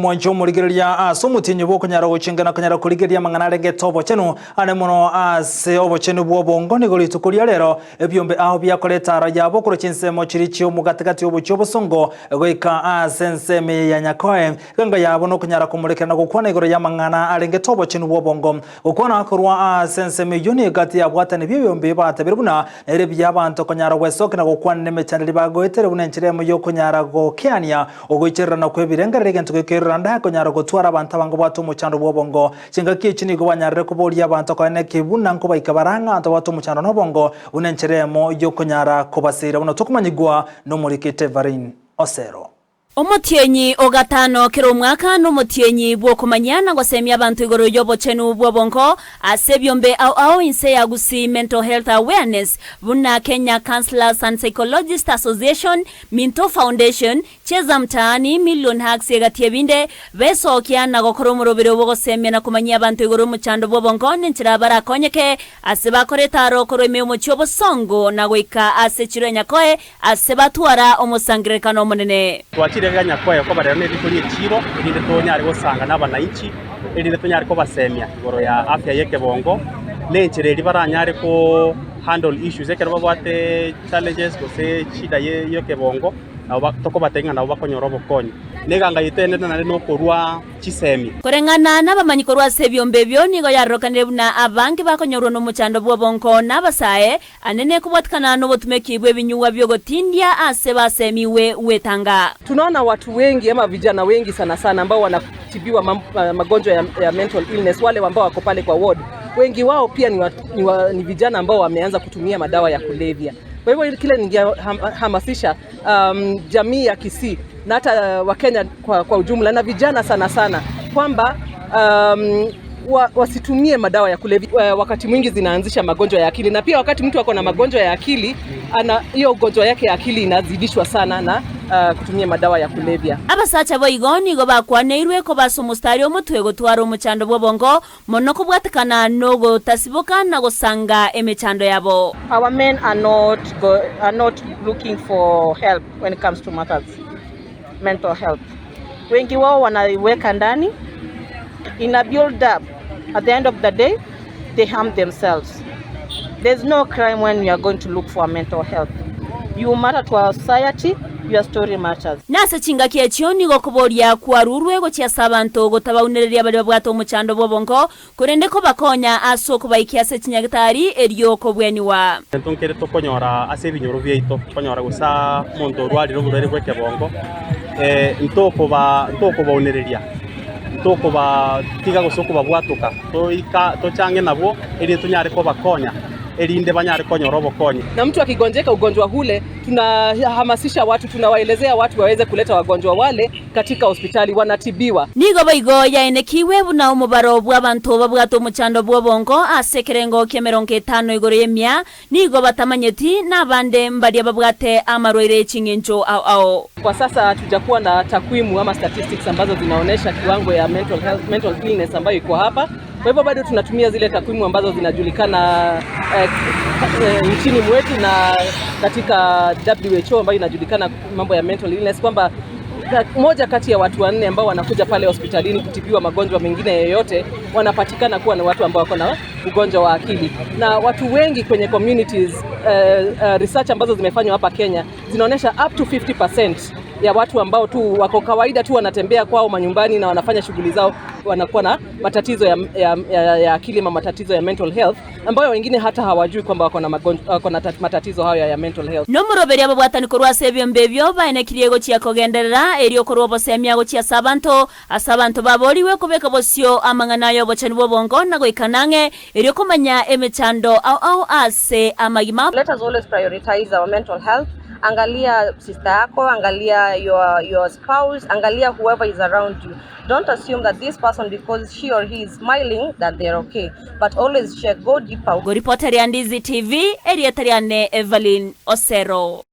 Mwancho murigeria asumutinyo bwo kunyara gucingana kunyara kurigeria mangana getobo chenu ane muno ase obochenu bwo bongo ni golitu kuria rero ebyombe aho byakoreta rayabo kurochinse mochirichi omugatigati obucho bosongo goika asense me ya nyakoe ganga yabo no kunyara kumurekana gukwana igoro ya mangana arengetobo chenu bwo bongo ukona akorwa asense me yuni gati yabwatane byombe batabiruna ere byabantu kunyara wesoke na gukwana mechaneli bagoetere bunenchire mu yo kunyara go kiania ogoicherera na kwebirenga gentu randa konyara gutwara abantu bango batu muchando bwobongo cingaki chini go banyarre kuboria abantu kone kibuna nko baikabaranga abantu batu muchando no bongo unencheremo yo konyara kubasira uno tukumanyigwa no murikite Varin Osero Omutienyi ogatano kero mwaka no mutienyi bwo kumanyana gwasemya abantu igoro yobo chenu bwo bongo asebyombe au inse ya gusi mental health awareness buna Kenya Counselors and Psychologists Association Minto Foundation cheza mtaani million hacks yegatiebinde beso kiana gokoro murobero bwo semya na kumanya abantu igoro muchando bwo bongo nchira bara konyeke aseba koreta ro korome omuchobo songo na goika asechiro nyakoe asebatwara omusangrekano munene twakirega kwa ko barera ne bikuri chiro irinde tonyari gusanga n'abanaichi irinde tonyari ko basemya igoro ya afya yeke bongo nenchereri baranyare ko handle issues ekero babwate challenges ko se chida yeke bongo aba toko batenga na bakonyoro bokonyi neganga yitende na no korwa chisemi korengana n'abamanyikorwa sebyombe byo nigo yarokanire buna abangi bakonyoro no muchando bwo bonko n'abasae anene kubwatikana no botumekibwe binyuwa byo gotindia ase basemiwe wetanga. Tunaona watu wengi ama vijana wengi sana ambao wanatibiwa magonjwa ya mental illness, wale ambao wako pale kwa ward wengi wao pia ni vijana ambao wameanza kutumia madawa ya kulevya. Kwa hivyo kile ningehamasisha jamii ya Kisii na hata Wakenya kwa ujumla na vijana sana kwamba wasitumie madawa ya kulevya. Wakati mwingi zinaanzisha magonjwa ya akili, na pia wakati mtu ako na magonjwa ya akili hiyo ugonjwa yake ya akili inazidishwa sana na kutumia madawa ya kulevya. Abasacha boigoni go bakwaneirwe ko basomustari omutwe gutwara omuchando bwo bongo mono kubwatikana no gutasibuka na gusanga emechando yabo. Our men are not looking for help when it comes to matters mental health. Wengi wao wanaiweka ndani in a build up. At the end of the day they harm themselves. There's no crime when you are going to look for mental health. You matter to our society. Your story matters. Nasa chingaki echioni go kuboria kwarurwe go chia sabanto go tabaunereria bali babwato muchando bobongo kurende ko bakonya aso ko baikia se chinyagitari eriyo ko bweniwa. Entonkere to konyora ase binyoro byeito konyora gusa muntu rwari ro burere kweke bongo ntoko baunereria ntoko ba tiga gusoko babwatuka to change nabo eri tunyare ko bakonya erinde banyare konyoro bokonyi. Na mtu akigonjeka ugonjwa hule tunahamasisha watu, tunawaelezea watu waweze kuleta wagonjwa wale katika hospitali wanatibiwa. Nigo baigo ya enekiwe buna umubaro bw'abantu babwato muchando bwo bongo asekerengo kemeronke 5 igoro yemya nigo batamanyeti nabande mbali babwate amarwaire chingencho au. Kwa sasa hatujakuwa na takwimu ama statistics ambazo zinaonesha kiwango ya mental illness ambayo iko hapa. Kwa hivyo bado tunatumia zile takwimu ambazo zinajulikana nchini mwetu na katika WHO ambayo inajulikana mambo ya mental illness, kwamba moja kati ya watu 4 ambao wanakuja pale hospitalini kutibiwa magonjwa mengine yoyote wanapatikana kuwa na watu ambao wako na ugonjwa wa akili. Na watu wengi kwenye communities, research ambazo zimefanywa hapa Kenya zinaonyesha up to 50% ya watu ambao tu wako kawaida tu wanatembea kwao manyumbani na wanafanya shughuli zao wanakuwa na matatizo ya akili ama matatizo ya mental health, ambayo wengine hata hawajui kwamba wako na matatizo hayo ya mental health. No muroberi ababwatani korwa sebyombe byo baenekiriego chia kogenderera eriyo korwa bosemya go chia asabanto baboriwe kubeka bosio amangana yo bochani bobongo na goikanange eriyo komanya emechando au ase amagima. Let us always prioritize our mental health. Angalia sister yako, angalia your spouse, angalia whoever is around you. Don't assume that this person, because she or he is smiling, that they're okay. But always check, go deeper. Go reporter ya Ndizi TV, Erietariane Evelyn Osero.